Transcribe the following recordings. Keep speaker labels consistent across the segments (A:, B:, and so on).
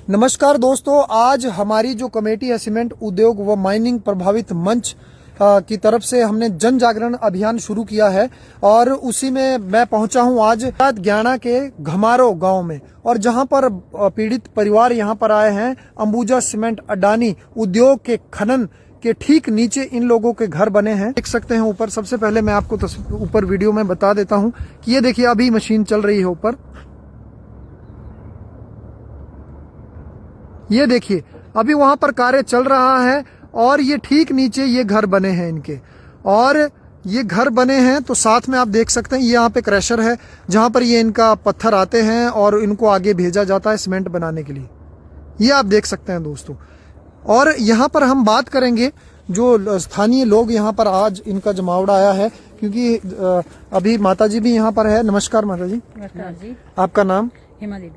A: नमस्कार दोस्तों, आज हमारी जो कमेटी है सीमेंट उद्योग व माइनिंग प्रभावित मंच की तरफ से हमने जन जागरण अभियान शुरू किया है और उसी में मैं पहुंचा हूं आज ज्ञाना के घमारो गांव में। और जहां पर पीड़ित परिवार यहां पर आए हैं, अंबुजा सीमेंट अडानी उद्योग के खनन के ठीक नीचे इन लोगों के घर बने हैं। देख सकते हैं ऊपर। सबसे पहले मैं आपको ऊपर वीडियो में बता देता हूं कि ये देखिए अभी मशीन चल रही है ऊपर। ये देखिए अभी वहां पर कार्य चल रहा है और ये ठीक नीचे ये घर बने हैं इनके। और ये घर बने हैं तो साथ में आप देख सकते हैं ये यहाँ पे क्रैशर है जहां पर ये इनका पत्थर आते हैं और इनको आगे भेजा जाता है सीमेंट बनाने के लिए। ये आप देख सकते हैं दोस्तों। और यहाँ पर हम बात करेंगे जो स्थानीय लोग यहाँ पर आज इनका जमावड़ा आया है, क्योंकि अभी माता जी भी यहाँ पर है। नमस्कार माता जी।
B: नमस्कार जी।
A: आपका नाम?
B: हेमा देवी।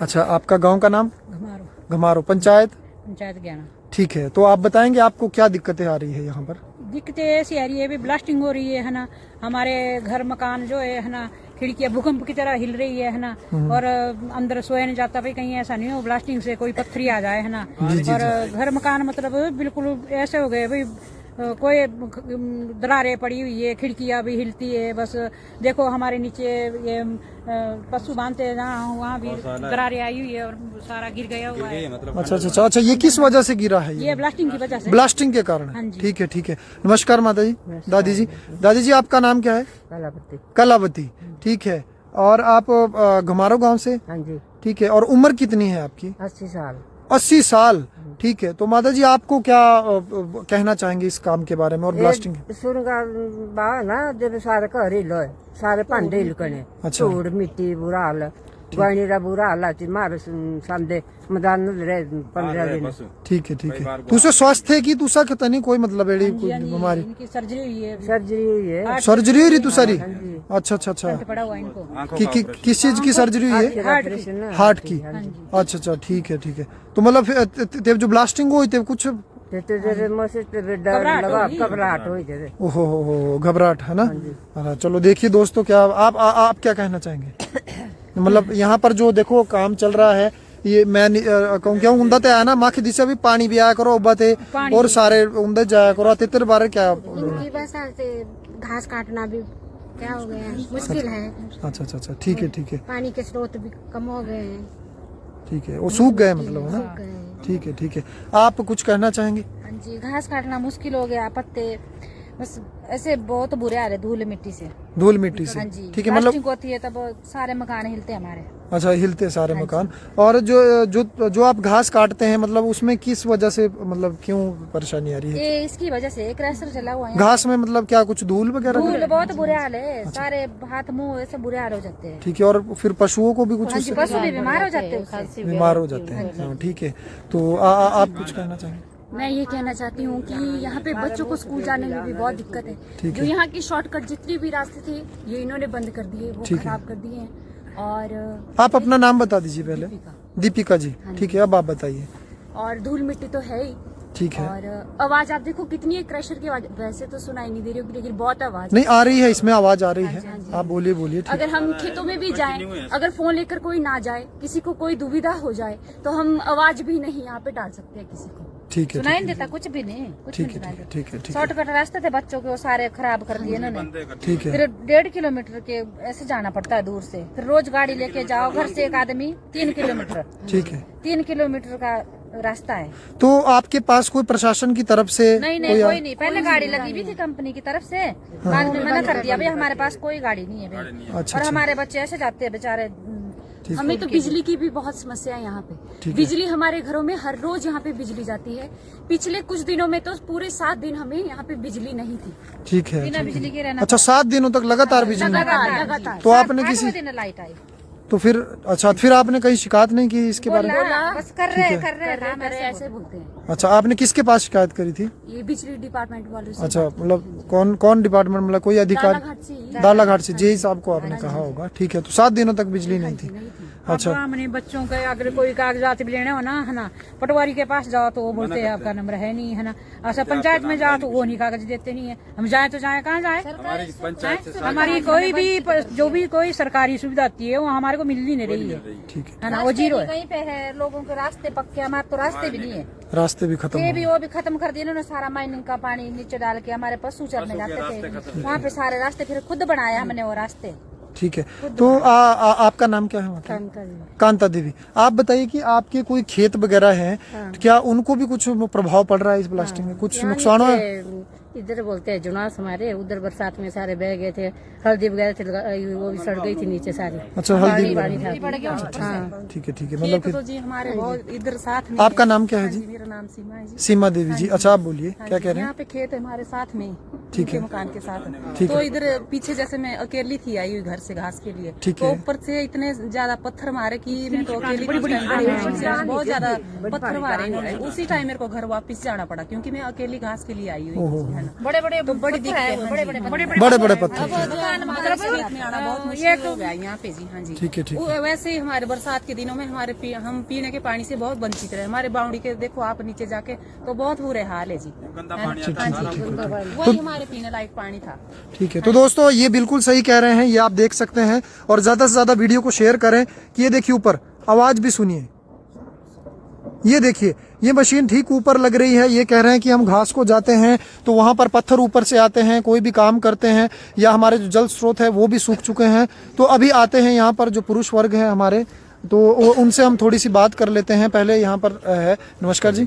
A: अच्छा, आपका गांव का नाम?
B: घमारो।
A: घमारो। पंचायत
B: ज्ञाना।
A: ठीक है, तो आप बताएंगे आपको क्या दिक्कतें आ रही है यहाँ पर?
B: दिक्कतें ऐसी आ रही है, अभी ब्लास्टिंग हो रही है ना। हमारे घर मकान जो है ना, खिड़कियां भूकंप की तरह हिल रही है ना। और अंदर सोया नहीं जाता भाई, कहीं ऐसा नहीं हो ब्लास्टिंग से कोई पत्थरी आ जाए है ना। और घर मकान मतलब बिल्कुल ऐसे हो गए भाई, कोई दरारें पड़ी हुई है, खिड़कियां भी हिलती है। बस देखो हमारे नीचे ये पशु बांधते हैं ना, वहाँ भी दरारें आई हुई है और सारा गिर गया हुआ है।
A: अच्छा, ये किस वजह से गिरा है?
B: ये ब्लास्टिंग की वजह से।
A: ब्लास्टिंग के कारण?
B: हाँ जी।
A: ठीक है। नमस्कार माता जी। दादी जी आपका नाम क्या है?
C: कलावती।
A: कलावती। ठीक है। और आप घमारो गांव से?
C: हाँ जी।
A: ठीक है। और उम्र कितनी है आपकी?
C: 80 साल।
A: 80 साल। ठीक है। तो माता जी आपको क्या कहना चाहेंगे इस काम के बारे में और ब्लास्टिंग?
C: सुनगा बा ना जब सारे घर हिलो सारे भांडे हिलकने।
A: अच्छा।
C: धूड़ मिट्टी बुरा हाल, गणीरा बुरा हाल आती मार सामने मैदान रहे 15 दिन।
A: ठीक है। तुसे स्वस्थ है कि तुसा खता नहीं कोई मतलब एड़ी कोई बीमारी?
B: इनकी सर्जरी हुई है।
C: सर्जरी हुई है।
A: सर्जरी हुई तू सारी?
C: हाँ जी।
A: अच्छा।
B: पड़ा हुआ इनको।
A: किस चीज की सर्जरी हुई है? हार्ट की। अच्छा ठीक है। तो मतलब जो ब्लास्टिंग हुई थी कुछ
C: घबराहट हुई थी।
A: ओहो, घबराहट है ना। चलो देखिए दोस्तों, क्या आप क्या कहना चाहेंगे? मतलब यहाँ पर जो देखो काम चल रहा है, ये मैं कहूँ क्या उंदा ते है ना माखी दिशा भी पानी भी आया करो उबाते और सारे उंदे जाया करो तेरे बारे क्या?
D: इनकी बस घास काटना भी क्या हो गया है, मुश्किल है।
A: अच्छा ठीक है।
D: पानी के स्रोत भी कम हो गए हैं।
A: ठीक है, वो सूख गए मतलब है ना। ठीक है। आप कुछ कहना चाहेंगे?
D: हाँ जी, घास काटना मुश्किल हो गया, पत्ते बस ऐसे बहुत बुरे आ रहे धूल मिट्टी से।
A: धूल मिट्टी से?
D: हाँ जी।
A: ठीक है। मतलब
D: होती है तब सारे मकान हिलते हमारे।
A: अच्छा, हिलते सारे मकान। और जो आप घास काटते हैं मतलब उसमें किस वजह से, मतलब क्यों परेशानी आ रही है?
D: ये इसकी वजह से क्रैशर चला हुआ है।
A: घास में मतलब क्या कुछ धूल वगैरह?
D: धूल बहुत बुरे हाल है। सारे हाथ मुंह ऐसे बुरे हाल हो जाते हैं।
A: ठीक है। और फिर पशुओं को भी कुछ
D: हाँ जी, पशु भी बीमार हो जाते हैं।
A: बीमार हो जाते हैं। हाँ, ठीक है। तो आप कुछ कहना चाहेंगे?
E: मैं ये कहना चाहती हूँ कि यहाँ पे बच्चों को स्कूल जाने में भी बहुत दिक्कत है। जो यहाँ की शॉर्टकट जितने भी रास्ते थे ये इन्होंने बंद कर दिए, वो खराब कर दिए हैं। और
A: आप अपना नाम बता दीजिए पहले। दीपिका जी। ठीक है, अब आप बताइए।
E: और धूल मिट्टी तो है ही।
A: ठीक है।
E: और आवाज आप देखो कितनी है क्रशर की आवाज, वैसे तो सुनाई नहीं दे रही होगी लेकिन बहुत आवाज
A: नहीं आ रही है, इसमें आवाज आ रही है। आप बोलिए।
E: अगर हम खेतों में भी जाएं, अगर फोन लेकर कोई ना जाए, किसी को कोई दुविधा हो जाए तो हम आवाज भी नहीं यहाँ पे डाल सकते हैं किसी को।
A: ठीक है।
D: सुनाई नहीं देता कुछ भी नहीं।
A: ठीक है।
D: शॉर्टकट रास्ते थे बच्चों के, वो सारे खराब कर दिए इन्होंने।
A: ठीक है।
D: फिर 1.5 किलोमीटर के ऐसे जाना पड़ता है दूर से। फिर रोज गाड़ी लेके जाओ घर से, एक आदमी 3 किलोमीटर।
A: ठीक है।
D: 3 किलोमीटर का रास्ता है।
A: तो आपके पास कोई प्रशासन की तरफ से?
D: नहीं कोई नहीं। पहले गाड़ी लगी हुई थी कंपनी की तरफ से, बाद में मना कर दिया भाई हमारे पास कोई गाड़ी नहीं है भाई।
A: अच्छा।
D: और हमारे बच्चे ऐसे जाते हैं बेचारे।
E: हमें तो बिजली की भी बहुत समस्या है यहाँ पे। बिजली हमारे घरों में हर रोज यहाँ पे बिजली जाती है। पिछले कुछ दिनों में तो पूरे 7 दिन हमें यहाँ पे बिजली नहीं थी।
A: ठीक है।
D: बिना बिजली के रहना।
A: अच्छा, 7 दिनों तक लगातार बिजली?
E: लगातार।
A: तो आपने किसी
D: दिन लाइट आई
A: तो फिर अच्छा, फिर आपने कहीं शिकायत नहीं की इसके बारे में?
D: बस कर रहे
E: ऐसे बोलते हैं।
A: अच्छा, आपने किसके पास शिकायत करी थी?
E: ये बिजली डिपार्टमेंट वालों से।
A: अच्छा, मतलब कौन डिपार्टमेंट, मतलब कोई अधिकारी?
E: दालाघाट से।
A: दालाघाट से जेई साहब को आपने कहा होगा। ठीक है। तो 7 दिनों तक बिजली नहीं थी। अच्छा।
B: अब हमने बच्चों के अगर कोई कागजात भी लेने हो ना है ना, पटवारी के पास जाओ तो वो बोलते हैं आपका नंबर है नहीं है ना, ऐसा पंचायत में जाओ तो वो नहीं कागज देते नहीं है। हम जाए तो जाए कहाँ जाए, हमारी कोई भी जो भी कोई सरकारी सुविधा आती है वो हमारे को मिल ही नहीं रही है ना, वो जीरो है।
D: कहीं पे है, लोगों के रास्ते पक्के, हमारे तो रास्ते भी नहीं है,
A: रास्ते भी खत्म
D: ये
A: हो
D: भी वो भी खत्म कर दिए इन्होंने, सारा माइनिंग का पानी नीचे डाल के हमारे पशु चरने जाते थे वहाँ पे सारे रास्ते फिर खुद बनाए हमने वो रास्ते।
A: ठीक है। तो आपका नाम क्या है मतलब? कांता देवी। आप बताइए कि आपके कोई खेत वगैरह हैं, तो क्या उनको भी कुछ प्रभाव पड़ रहा है इस ब्लास्टिंग में, कुछ नुकसान हुआ है?
C: इधर बोलते हैं जुनास हमारे, उधर बरसात में सारे बह गए थे, हल्दी वगैरह थे, वो भी सड़ गई थी नीचे सारी।
A: अच्छा, हल्दी
C: पानी था।
A: हाँ, ठीक है मतलब
B: तो जी हमारे बहुत इधर साथ में।
A: आपका नाम क्या है जी?
B: मेरा नाम सीमा है जी।
A: सीमा देवी जी। अच्छा, आप बोलिए क्या कह रहे हैं?
B: यहाँ पे खेत है हमारे साथ में,
A: ठीक है।
B: मकान के साथ।
A: ठीक
B: तो
A: है।
B: इधर पीछे जैसे मैं अकेली थी आई हुई घर से घास के लिए,
A: ठीक
B: तो
A: है।
B: ऊपर से इतने ज्यादा पत्थर मारे कि मैं तो अकेली बहुत ज्यादा पत्थर मारे इन्होंने। उसी टाइम मेरे को घर वापस जाना पड़ा क्योंकि मैं अकेली घास के लिए आई हुई थी, है ना।
D: बड़े बड़े
B: तो बड़ी दिक्कत है,
A: बड़े बड़े पत्थर।
B: मतलब खेत में आना बहुत मुश्किल हो गया यहाँ पे जी। हाँ जी,
A: ठीक है, ठीक
B: वो वैसे ही हमारे बरसात के दिनों में हम पीने के पानी से बहुत वंचित रहे। हमारे बाउंड्री के देखो आप नीचे जाके तो बहुत बुरे हाल है जी, वही हमारे पीने लायक पानी था।
A: ठीक है। तो दोस्तों ये बिल्कुल सही कह रहे हैं, ये आप देख सकते हैं। और ज्यादा से ज्यादा वीडियो को शेयर करें कि ये देखिए ऊपर आवाज भी सुनिए, ये देखिए ये मशीन ठीक ऊपर लग रही है। ये कह रहे हैं कि हम घास को जाते हैं तो वहां पर पत्थर ऊपर से आते हैं, कोई भी काम करते हैं, या हमारे जो जल स्रोत है वो भी सूख चुके हैं। तो अभी आते हैं यहाँ पर जो पुरुष वर्ग है हमारे, तो उनसे हम थोड़ी सी बात कर लेते हैं। पहले यहाँ पर है, नमस्कार जी,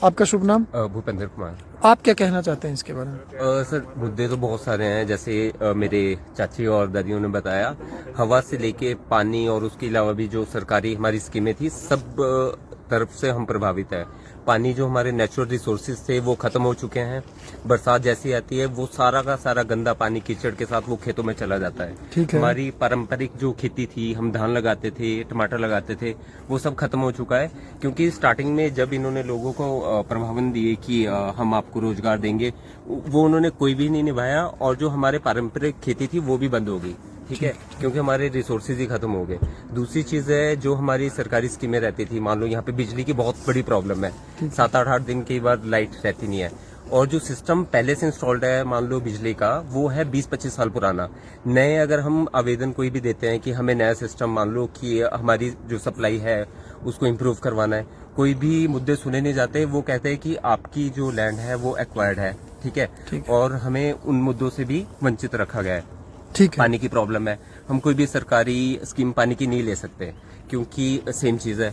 A: आपका शुभ नाम?
F: भूपेंद्र कुमार।
A: आप क्या कहना चाहते हैं इसके बारे में?
F: सर मुद्दे तो बहुत सारे हैं, जैसे मेरे चाची और दादियों ने बताया, हवा से लेके पानी और उसके अलावा भी जो सरकारी हमारी स्कीमें थी सब तरफ से हम प्रभावित है। पानी जो हमारे नेचुरल रिसोर्सेज थे वो खत्म हो चुके हैं। बरसात जैसी आती है वो सारा का सारा गंदा पानी कीचड़ के साथ वो खेतों में चला जाता है।
A: ठीक है।
F: हमारी पारंपरिक जो खेती थी, हम धान लगाते थे, टमाटर लगाते थे, वो सब खत्म हो चुका है। क्योंकि स्टार्टिंग में जब इन्होंने लोगों को प्रभावन दिए कि हम आपको रोजगार देंगे, वो उन्होंने कोई भी नहीं निभाया और जो हमारे पारंपरिक खेती थी वो भी बंद हो गई। ठीक है, क्योंकि हमारे रिसोर्सेज ही खत्म हो गए। दूसरी चीज है जो हमारी सरकारी स्कीमें रहती थी, मान लो यहाँ पे बिजली की बहुत बड़ी प्रॉब्लम है, 7-8 दिन कई बार लाइट रहती नहीं है। और जो सिस्टम पहले से इंस्टॉल्ड है मान लो बिजली का, वो है 20-25 साल पुराना। नए अगर हम आवेदन कोई भी देते हैं कि हमें नया सिस्टम, मान लो कि हमारी जो सप्लाई है उसको इम्प्रूव करवाना है, कोई भी मुद्दे सुने नहीं जाते। वो कहते हैं कि आपकी जो लैंड है वो एक्वायर्ड है, ठीक है, और हमें उन मुद्दों से भी वंचित रखा गया है।
A: ठीक है।
F: पानी की प्रॉब्लम है, हम कोई भी सरकारी स्कीम पानी की नहीं ले सकते क्योंकि सेम चीज है,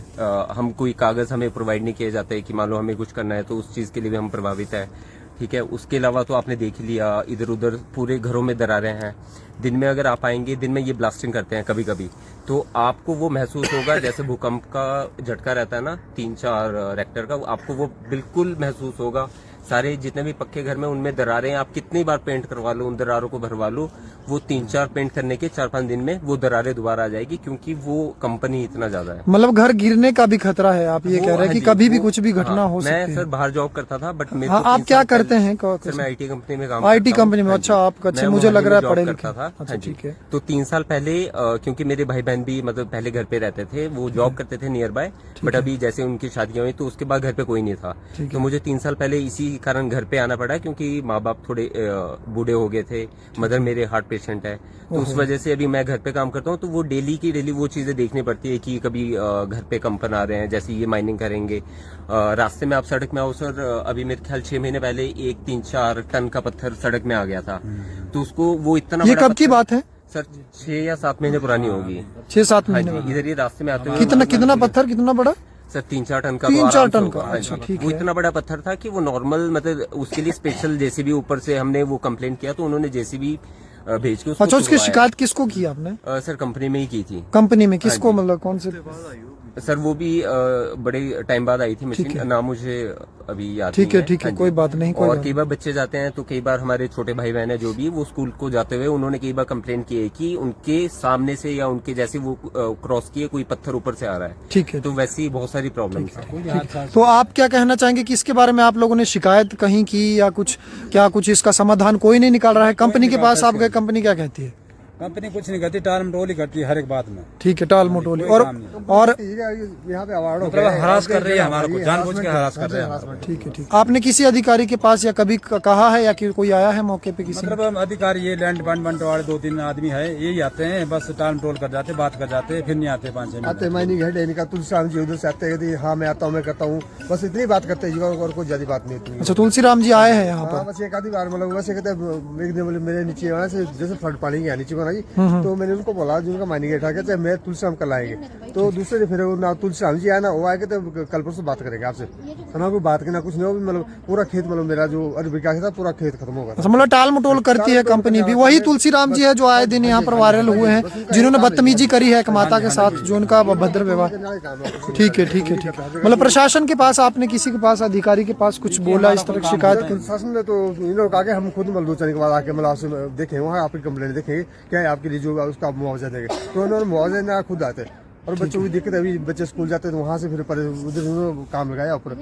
F: हम कोई कागज हमें प्रोवाइड नहीं किए जाते कि मान लो हमें कुछ करना है तो उस चीज के लिए भी हम प्रभावित है। ठीक है, उसके अलावा तो आपने देख लिया इधर उधर पूरे घरों में दरारें हैं। दिन में अगर आप आएंगे, दिन में ये ब्लास्टिंग करते हैं कभी कभी, तो आपको वो महसूस होगा जैसे भूकंप का झटका रहता है ना 3-4 रेक्टर का, आपको वो बिल्कुल महसूस होगा। सारे जितने भी पक्के घर में उनमें दरारें, आप कितनी बार पेंट करवा लो, उन दरारों को भरवा लो, वो 3-4 पेंट करने के 4-5 दिन में वो दरारें दोबारा आ जाएगी क्योंकि वो कंपनी इतना ज्यादा है।
A: मतलब घर गिरने का भी खतरा है, आप ये कह रहे हैं कि कभी भी कुछ भी घटना हो सकती है।
F: मैं सर बाहर जॉब करता था, बट मेरे
A: हाँ, आप क्या करते हैं?
F: सर मैं IT कंपनी में काम
A: IT कंपनी में? अच्छा, आप अच्छे, मुझे लग रहा है पढ़े लिखे
F: था।
A: अच्छा, ठीक है।
F: तो 3 साल पहले क्योंकि मेरे भाई बहन भी मतलब पहले घर पे रहते थे, वो जॉब करते थे नियर बाय, बट अभी जैसे उनकी शादियां हुई तो उसके बाद घर पे कोई नहीं था, तो मुझे 3 साल पहले इसी कारण घर पे आना पड़ा क्योंकि माँ बाप थोड़े बूढ़े हो गए थे, मदर मेरे हार्ट पेशेंट है, तो उस वजह से अभी मैं घर पे काम करता हूँ। तो वो डेली की डेली वो चीजें देखनी पड़ती है कि कभी घर पे कंपन आ रहे हैं, जैसे ये माइनिंग करेंगे, रास्ते में आप सड़क में आओ सर, अभी मेरे ख्याल 6 महीने पहले 3-4 टन का पत्थर सड़क में आ गया था, तो उसको वो इतना,
A: ये कब की बात है
F: सर? 6 या 7 महीने पुरानी होगी।
A: 6-7
F: हाँ
A: महीने?
F: जी, इधर ये रास्ते में आते हुए
A: कितना पत्थर, कितना बड़ा
F: सर? 3-4 टन का।
A: 3-4 टन का?
F: हाँ
A: अच्छा,
F: जी,
A: ठीक
F: वो
A: है।
F: इतना बड़ा पत्थर था कि वो नॉर्मल मतलब उसके लिए स्पेशल जेसीबी ऊपर से हमने वो कंप्लेंट किया तो उन्होंने जेसीबी भेज के उसको
A: अच्छा, उसकी
F: छुड़वाया।
A: शिकायत किसको की आपने?
F: सर कंपनी में ही की थी।
A: कंपनी में किसको, मतलब कौन से?
F: सर वो भी बड़े टाइम बाद आई थी मशीन, नाम मुझे अभी याद
A: ठीक
F: नहीं
A: है, ठीक है,
F: हाँ
A: कोई
F: जी।
A: बात नहीं, कोई
F: और
A: बात
F: कई बार बच्चे जाते हैं तो कई बार हमारे छोटे भाई बहन है जो भी, वो स्कूल को जाते हुए उन्होंने कई बार कंप्लेंट की है कि उनके सामने से या उनके जैसे वो क्रॉस किए कोई पत्थर ऊपर से आ रहा है।
A: ठीक है।
F: तो वैसी बहुत सारी प्रॉब्लम्स है।
A: तो आप क्या कहना चाहेंगे कि इसके बारे में आप लोगों ने शिकायत कहीं की या कुछ, क्या कुछ इसका समाधान कोई नहीं निकाल रहा है? कंपनी के पास आप गए, कंपनी क्या कहती है?
G: कंपनी कुछ नहीं करती, टाल मटोल ही करती है हर एक बात में।
A: ठीक है, टाल मटोली।
G: कोई काम नहीं।
A: और
H: यहाँ पे अवार्ड
G: मतलब हरास कर रही है हमारे को, जानबूझ के हरास कर रहे हैं।
A: ठीक है, ठीक। आपने किसी अधिकारी के पास या कभी कहा है या कि कोई आया है मौके पे किसी?
G: मतलब अधिकारी ये लैंड डिपार्टमेंट वाले 2-3 आदमी है, यही आते हैं, बस टाल मटोल कर जाते, बात कर जाते, फिर नहीं आते 5-6
H: आते माइनिंग हेड इनका तुलसीराम जी उधर से आते हैं, हाँ मैं आता हूँ, मैं करता हूँ, बस इतनी बात करते हैं, और कोई ज्यादा बात नहीं होती।
A: अच्छा, तुलसीराम जी आए हैं यहाँ
H: हाँ,
A: पर?
H: बस एक आधी बार मतलब वैसे कहते हैं, एक दिन बोले मेरे नीचे वहाँ से जैसे फ्लड पानी गया नीचे को ना जी, तो मैंने उनको बोला जो उनका माइनिंग हेड था, कहते मैं तुलसीराम कल आएंगे। तो दूसरे दिन फिर ना तुलसीराम जी आया ना, वो आएंगे तो कल परसों बात करेंगे आपसे। ना कोई बात करना कुछ नहीं हो, मतलब पूरा खेत, मतलब मेरा जो विकास था पूरा खेत खत्म होगा।
A: मतलब टाल मटोल करती है कंपनी भी। वही तुलसीराम जी है जो आए दिन यहाँ पर वायरल हुए हैं, जिन्होंने बदतमीजी करी है एक माता के साथ, जो उनका भद्र व्यवहार। ठीक है, ठीक है, ठीक है। मतलब प्रशासन के पास आपने किसी के पास, अधिकारी के पास कुछ बोला इस तरह की शिकायत?
H: प्रशासन ने तो इन लोग आगे हम खुद मतलब 2 चने के बाद आके मतलब आपसे देखें, वहाँ आपकी कंप्लेंट देखेंगे क्या है आपके लिए, जो उसका मुआवजा देंगे। तो उन्होंने मुआवजा ना खुद आते, और बच्चों की दिक्कत अभी बच्चे स्कूल जाते हैं तो वहाँ से फिर उधर काम लगाया ऊपर,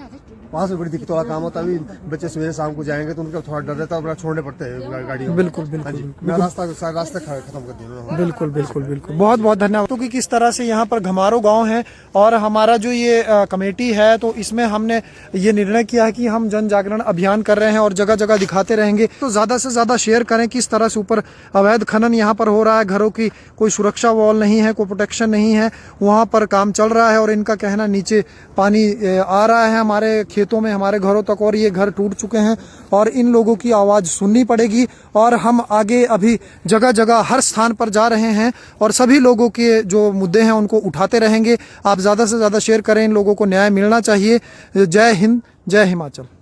H: वहाँ से बड़ी दिक्कत वाला काम होता है। अभी बच्चे सवेरे शाम को जाएंगे तो उनका थोड़ा डर रहता है, छोड़ने पड़ते हैं गाड़ी।
A: बिल्कुल, बिल्कुल,
H: रास्ता खत्म कर दिया।
A: बिल्कुल, बिल्कुल, बिल्कुल। बहुत बहुत धन्यवाद। तो कि किस तरह से यहाँ पर घमारो गांव है और हमारा जो ये कमेटी है, तो इसमें हमने ये निर्णय किया है कि हम जन जागरण अभियान कर रहे हैं और जगह जगह दिखाते रहेंगे। तो ज्यादा से ज्यादा शेयर करें किस तरह से ऊपर अवैध खनन यहाँ पर हो रहा है, घरों की कोई सुरक्षा वॉल नहीं है, कोई प्रोटेक्शन नहीं है, वहाँ पर काम चल रहा है और इनका कहना नीचे पानी आ रहा है हमारे खेतों में, हमारे घरों तक, और ये घर टूट चुके हैं और इन लोगों की आवाज सुननी पड़ेगी। और हम आगे अभी जगह जगह हर स्थान पर जा रहे हैं और सभी लोगों के जो मुद्दे हैं उनको उठाते रहेंगे। आप ज्यादा से ज्यादा शेयर करें, इन लोगों को न्याय मिलना चाहिए। जय हिंद, जय हिमाचल।